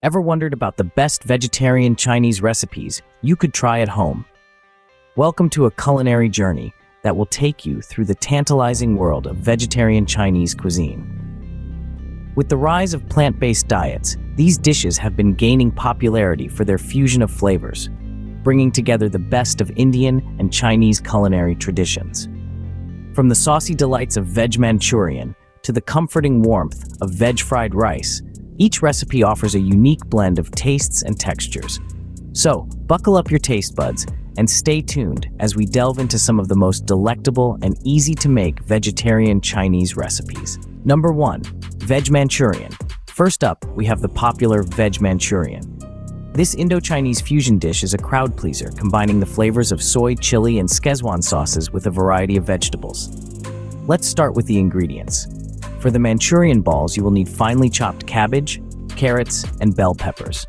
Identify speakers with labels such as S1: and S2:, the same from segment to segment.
S1: Ever wondered about the best vegetarian Chinese recipes you could try at home? Welcome to a culinary journey that will take you through the tantalizing world of vegetarian Chinese cuisine. With the rise of plant-based diets, these dishes have been gaining popularity for their fusion of flavors, bringing together the best of Indian and Chinese culinary traditions. From the saucy delights of veg Manchurian to the comforting warmth of veg fried rice, each recipe offers a unique blend of tastes and textures. So, buckle up your taste buds and stay tuned as we delve into some of the most delectable and easy-to-make vegetarian Chinese recipes. Number 1. Veg Manchurian. First up, we have the popular veg Manchurian. This Indo-Chinese fusion dish is a crowd pleaser, combining the flavors of soy, chili, and Szechuan sauces with a variety of vegetables. Let's start with the ingredients. For the Manchurian balls, you will need finely chopped cabbage, carrots, and bell peppers.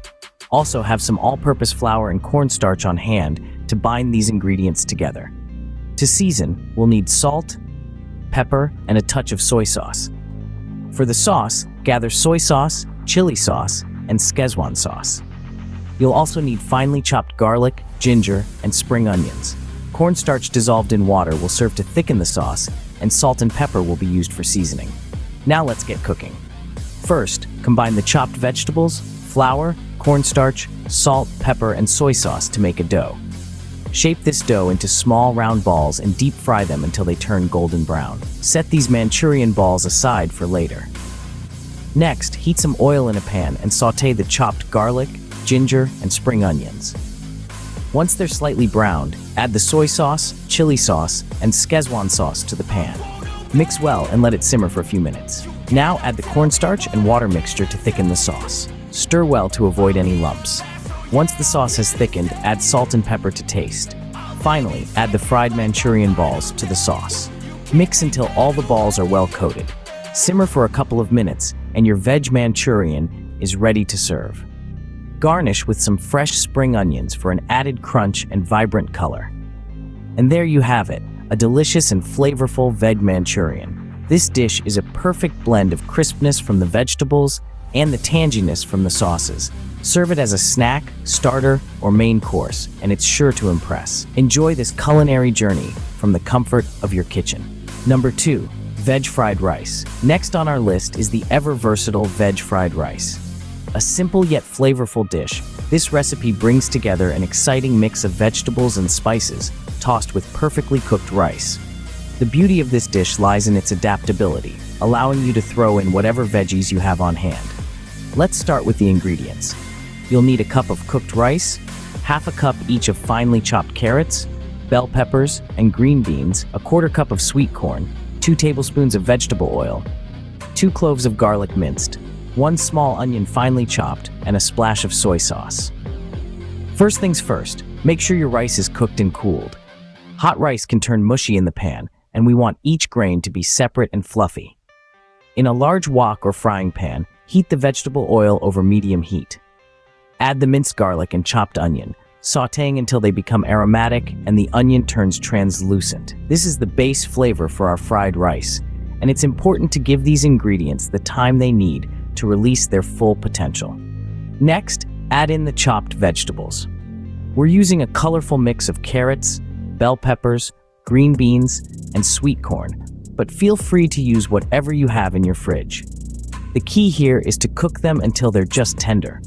S1: Also, have some all-purpose flour and cornstarch on hand to bind these ingredients together. To season, we'll need salt, pepper, and a touch of soy sauce. For the sauce, gather soy sauce, chili sauce, and Szechuan sauce. You'll also need finely chopped garlic, ginger, and spring onions. Cornstarch dissolved in water will serve to thicken the sauce, and salt and pepper will be used for seasoning. Now let's get cooking. First, combine the chopped vegetables, flour, cornstarch, salt, pepper, and soy sauce to make a dough. Shape this dough into small round balls and deep fry them until they turn golden brown. Set these Manchurian balls aside for later. Next, heat some oil in a pan and sauté the chopped garlic, ginger, and spring onions. Once they're slightly browned, add the soy sauce, chili sauce, and Szechuan sauce to the pan. Mix well and let it simmer for a few minutes. Now add the cornstarch and water mixture to thicken the sauce. Stir well to avoid any lumps. Once the sauce has thickened, add salt and pepper to taste. Finally, add the fried Manchurian balls to the sauce. Mix until all the balls are well coated. Simmer for a couple of minutes, and your veg Manchurian is ready to serve. Garnish with some fresh spring onions for an added crunch and vibrant color. And there you have it, a delicious and flavorful veg Manchurian. This dish is a perfect blend of crispness from the vegetables and the tanginess from the sauces. Serve it as a snack, starter, or main course, and it's sure to impress. Enjoy this culinary journey from the comfort of your kitchen. Number 2. Veg fried rice. Next on our list is the ever-versatile veg fried rice. A simple yet flavorful dish, this recipe brings together an exciting mix of vegetables and spices, tossed with perfectly cooked rice. The beauty of this dish lies in its adaptability, allowing you to throw in whatever veggies you have on hand. Let's start with the ingredients. You'll need a cup of cooked rice, half a cup each of finely chopped carrots, bell peppers, and green beans, a quarter cup of sweet corn, 2 tablespoons of vegetable oil, 2 cloves of garlic minced, 1 small onion finely chopped, and a splash of soy sauce. First things first, make sure your rice is cooked and cooled. Hot rice can turn mushy in the pan, and we want each grain to be separate and fluffy. In a large wok or frying pan, heat the vegetable oil over medium heat. Add the minced garlic and chopped onion, sautéing until they become aromatic and the onion turns translucent. This is the base flavor for our fried rice, and it's important to give these ingredients the time they need to release their full potential. Next, add in the chopped vegetables. We're using a colorful mix of carrots, bell peppers, green beans, and sweet corn, but feel free to use whatever you have in your fridge. The key here is to cook them until they're just tender.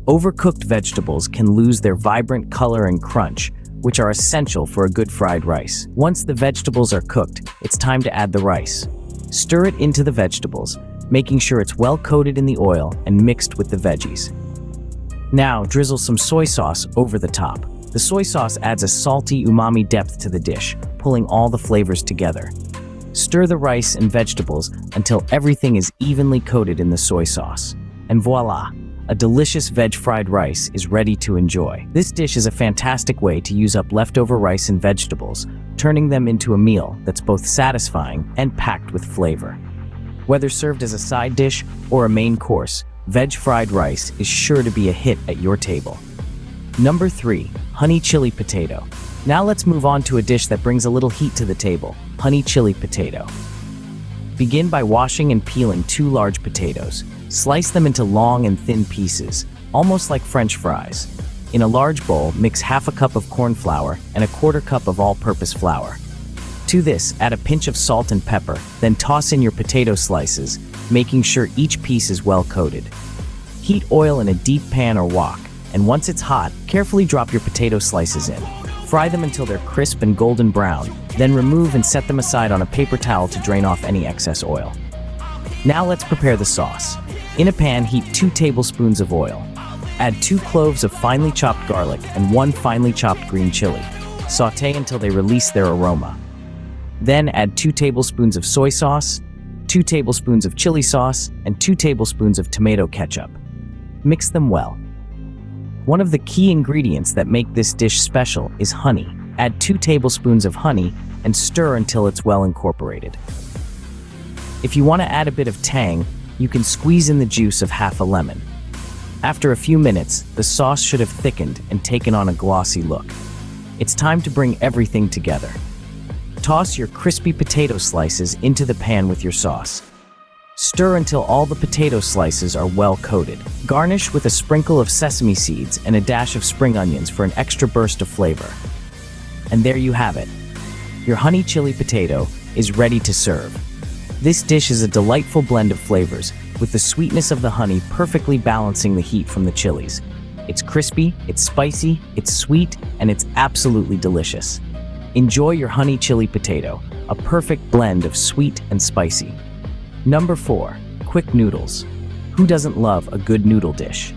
S1: Overcooked vegetables can lose their vibrant color and crunch, which are essential for a good fried rice. Once the vegetables are cooked, it's time to add the rice. Stir it into the vegetables, making sure it's well coated in the oil and mixed with the veggies. Now, drizzle some soy sauce over the top. The soy sauce adds a salty umami depth to the dish, pulling all the flavors together. Stir the rice and vegetables until everything is evenly coated in the soy sauce. And voila! A delicious veg fried rice is ready to enjoy. This dish is a fantastic way to use up leftover rice and vegetables, turning them into a meal that's both satisfying and packed with flavor. Whether served as a side dish or a main course, veg fried rice is sure to be a hit at your table. Number 3. Honey chili potato. Now let's move on to a dish that brings a little heat to the table, honey chili potato. Begin by washing and peeling 2 large potatoes. Slice them into long and thin pieces. almost like French fries. In a large bowl, mix half a cup of corn flour and a quarter cup of all-purpose flour. To this, add a pinch of salt and pepper, then toss in your potato slices, making sure each piece is well coated. Heat oil in a deep pan or wok, and once it's hot, carefully drop your potato slices in. Fry them until they're crisp and golden brown, then remove and set them aside on a paper towel to drain off any excess oil. Now let's prepare the sauce. In a pan, heat 2 tablespoons of oil. Add 2 cloves of finely chopped garlic and 1 finely chopped green chili. Sauté until they release their aroma. Then add 2 tablespoons of soy sauce, 2 tablespoons of chili sauce, and 2 tablespoons of tomato ketchup. Mix them well. One of the key ingredients that make this dish special is honey. Add 2 tablespoons of honey and stir until it's well incorporated. If you want to add a bit of tang, you can squeeze in the juice of half a lemon. After a few minutes, the sauce should have thickened and taken on a glossy look. It's time to bring everything together. Toss your crispy potato slices into the pan with your sauce. Stir until all the potato slices are well coated. Garnish with a sprinkle of sesame seeds and a dash of spring onions for an extra burst of flavor. And there you have it. Your honey chili potato is ready to serve. This dish is a delightful blend of flavors, with the sweetness of the honey perfectly balancing the heat from the chilies. It's crispy, it's spicy, it's sweet, and it's absolutely delicious. Enjoy your honey chili potato, a perfect blend of sweet and spicy. Number 4, quick noodles. Who doesn't love a good noodle dish?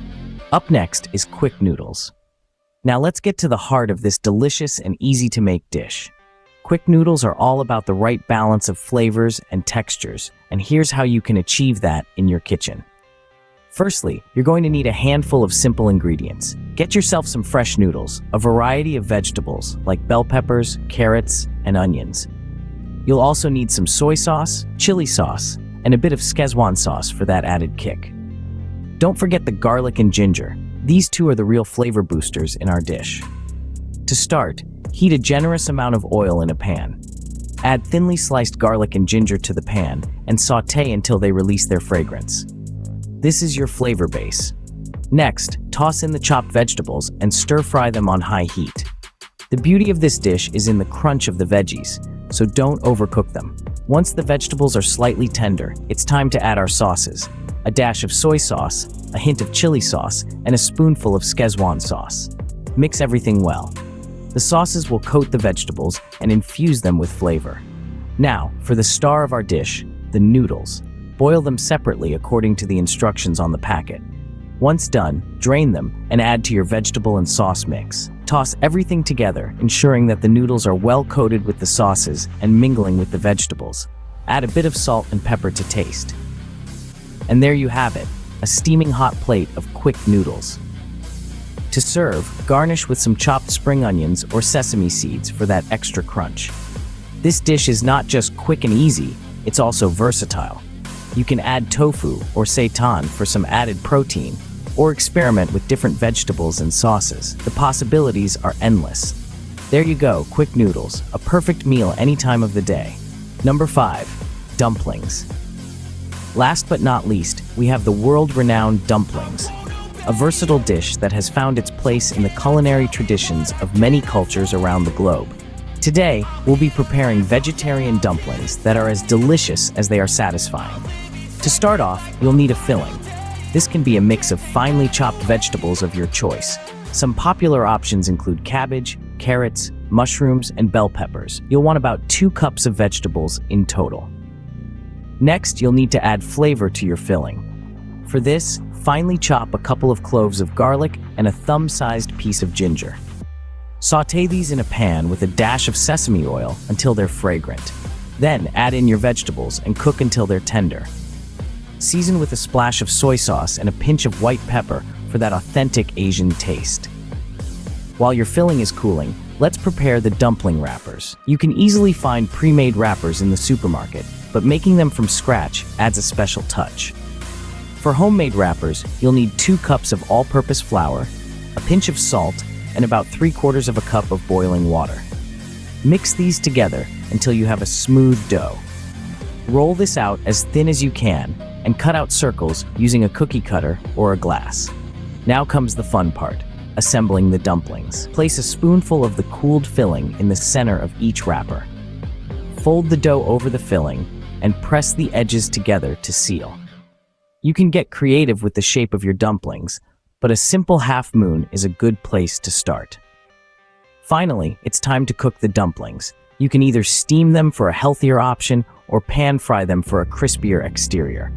S1: Up next is quick noodles. Now let's get to the heart of this delicious and easy-to-make dish. Quick noodles are all about the right balance of flavors and textures, and here's how you can achieve that in your kitchen. Firstly, you're going to need a handful of simple ingredients. Get yourself some fresh noodles, a variety of vegetables like bell peppers, carrots, and onions. You'll also need some soy sauce, chili sauce, and a bit of Szechuan sauce for that added kick. Don't forget the garlic and ginger. These two are the real flavor boosters in our dish. To start, heat a generous amount of oil in a pan. Add thinly sliced garlic and ginger to the pan and sauté until they release their fragrance. This is your flavor base. Next, toss in the chopped vegetables and stir-fry them on high heat. The beauty of this dish is in the crunch of the veggies, so don't overcook them. Once the vegetables are slightly tender, it's time to add our sauces. A dash of soy sauce, a hint of chili sauce, and a spoonful of Szechuan sauce. Mix everything well. The sauces will coat the vegetables and infuse them with flavor. Now, for the star of our dish, the noodles. Boil them separately according to the instructions on the packet. Once done, drain them and add to your vegetable and sauce mix. Toss everything together, ensuring that the noodles are well coated with the sauces and mingling with the vegetables. Add a bit of salt and pepper to taste. And there you have it, a steaming hot plate of quick noodles. To serve, garnish with some chopped spring onions or sesame seeds for that extra crunch. This dish is not just quick and easy, it's also versatile. You can add tofu or seitan for some added protein, or experiment with different vegetables and sauces. The possibilities are endless. There you go, quick noodles, a perfect meal any time of the day. Number 5, dumplings. Last but not least, we have the world-renowned dumplings, a versatile dish that has found its place in the culinary traditions of many cultures around the globe. Today, we'll be preparing vegetarian dumplings that are as delicious as they are satisfying. To start off, you'll need a filling. This can be a mix of finely chopped vegetables of your choice. Some popular options include cabbage, carrots, mushrooms, and bell peppers. You'll want about 2 cups of vegetables in total. Next, you'll need to add flavor to your filling. For this, finely chop a couple of cloves of garlic and a thumb-sized piece of ginger. Sauté these in a pan with a dash of sesame oil until they're fragrant. Then add in your vegetables and cook until they're tender. Season with a splash of soy sauce and a pinch of white pepper for that authentic Asian taste. While your filling is cooling, let's prepare the dumpling wrappers. You can easily find pre-made wrappers in the supermarket, but making them from scratch adds a special touch. For homemade wrappers, you'll need 2 cups of all-purpose flour, a pinch of salt, and about 3/4 of a cup of boiling water. Mix these together until you have a smooth dough. Roll this out as thin as you can and cut out circles using a cookie cutter or a glass. Now comes the fun part, assembling the dumplings. Place a spoonful of the cooled filling in the center of each wrapper. Fold the dough over the filling and press the edges together to seal. You can get creative with the shape of your dumplings, but a simple half moon is a good place to start. Finally, it's time to cook the dumplings. You can either steam them for a healthier option or pan fry them for a crispier exterior.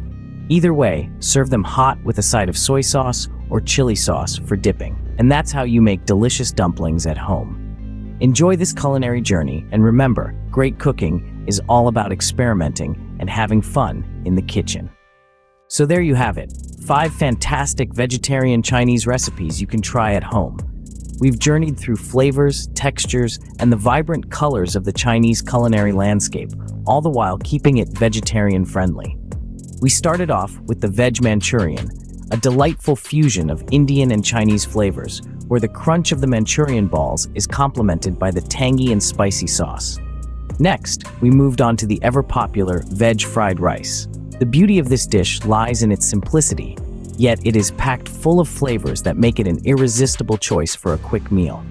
S1: Either way, serve them hot with a side of soy sauce or chili sauce for dipping. And that's how you make delicious dumplings at home. Enjoy this culinary journey, and remember, great cooking is all about experimenting and having fun in the kitchen. So there you have it, 5 fantastic vegetarian Chinese recipes you can try at home. We've journeyed through flavors, textures, and the vibrant colors of the Chinese culinary landscape, all the while keeping it vegetarian-friendly. We started off with the Veg Manchurian, a delightful fusion of Indian and Chinese flavors, where the crunch of the Manchurian balls is complemented by the tangy and spicy sauce. Next, we moved on to the ever-popular Veg Fried Rice. The beauty of this dish lies in its simplicity, yet it is packed full of flavors that make it an irresistible choice for a quick meal.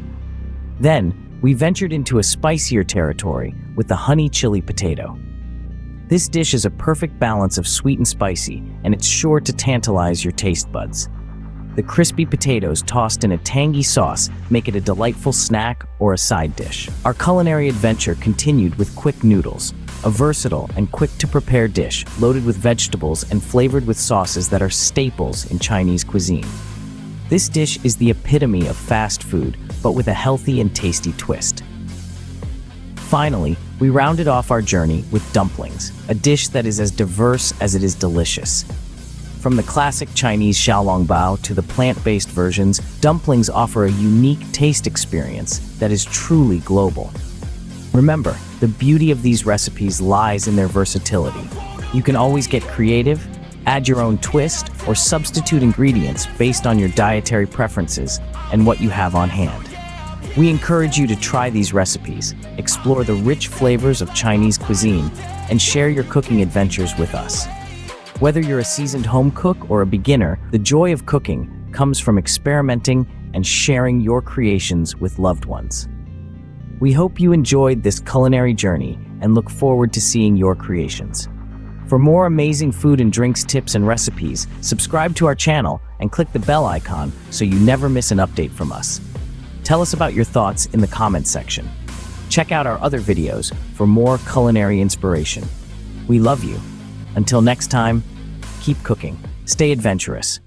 S1: Then, we ventured into a spicier territory with the honey chili potato. This dish is a perfect balance of sweet and spicy, and it's sure to tantalize your taste buds. The crispy potatoes tossed in a tangy sauce make it a delightful snack or a side dish. Our culinary adventure continued with quick noodles, a versatile and quick-to-prepare dish loaded with vegetables and flavored with sauces that are staples in Chinese cuisine. This dish is the epitome of fast food, but with a healthy and tasty twist. Finally, we rounded off our journey with dumplings, a dish that is as diverse as it is delicious. From the classic Chinese xiaolongbao to the plant-based versions, dumplings offer a unique taste experience that is truly global. Remember, the beauty of these recipes lies in their versatility. You can always get creative, add your own twist, or substitute ingredients based on your dietary preferences and what you have on hand. We encourage you to try these recipes, explore the rich flavors of Chinese cuisine, and share your cooking adventures with us. Whether you're a seasoned home cook or a beginner, the joy of cooking comes from experimenting and sharing your creations with loved ones. We hope you enjoyed this culinary journey and look forward to seeing your creations. For more amazing food and drinks tips and recipes, subscribe to our channel and click the bell icon so you never miss an update from us. Tell us about your thoughts in the comments section. Check out our other videos for more culinary inspiration. We love you. Until next time, keep cooking, stay adventurous,